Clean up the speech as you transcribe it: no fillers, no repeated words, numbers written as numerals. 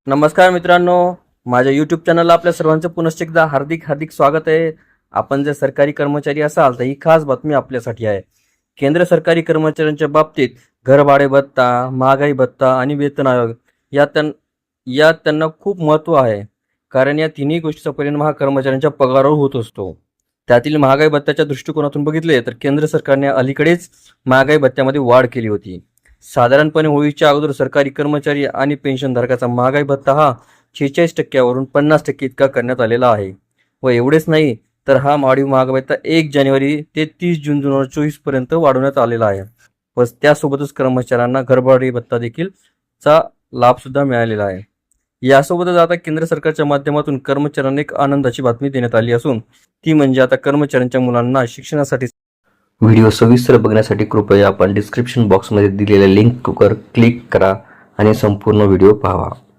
नमस्कार मित्रांनो, माझ्या यूट्यूब चॅनलला आपल्या सर्वांचं पुनश्च एकदा हार्दिक स्वागत आहे. आपण जर सरकारी कर्मचारी असाल तर ही खास बातमी आपल्यासाठी आहे. केंद्र सरकारी कर्मचाऱ्यांच्या बाबतीत घरभाडे भत्ता, महागाई भत्ता आणि वेतन आयोग यात त्यांना खूप महत्त्व आहे. कारण या तिन्ही गोष्टीचा परिणाम हा कर्मचाऱ्यांच्या पगारावर होत असतो. त्यातील महागाई भत्त्याच्या दृष्टिकोनातून बघितले तर केंद्र सरकारने अलीकडेच महागाई भत्त्यामध्ये वाढ केली होती. साधारणपणे होळीच्या अगोदर सरकारी कर्मचारी आणि पेन्शनधारकाचा महागाई भत्ता हा 46% 50% इतका करण्यात आलेला आहे. व एवढेच नाही तर हा वाढीव महागाई भत्ता 1 जानेवारी ते 30 जून 2024 पर्यंत वाढवण्यात आलेला आहे. व त्यासोबतच कर्मचाऱ्यांना घरभाडी भत्ता देखील चा लाभ सुद्धा मिळालेला आहे. यासोबतच आता केंद्र सरकारच्या माध्यमातून कर्मचाऱ्यांना एक आनंदाची बातमी देण्यात आली असून ती म्हणजे आता कर्मचाऱ्यांच्या मुलांना शिक्षणासाठी व्हिडिओ सविस्तर बघण्यासाठी कृपया आपण डिस्क्रिप्शन बॉक्समध्ये दिलेल्या लिंकवर क्लिक करा आणि संपूर्ण व्हिडिओ पाहावा.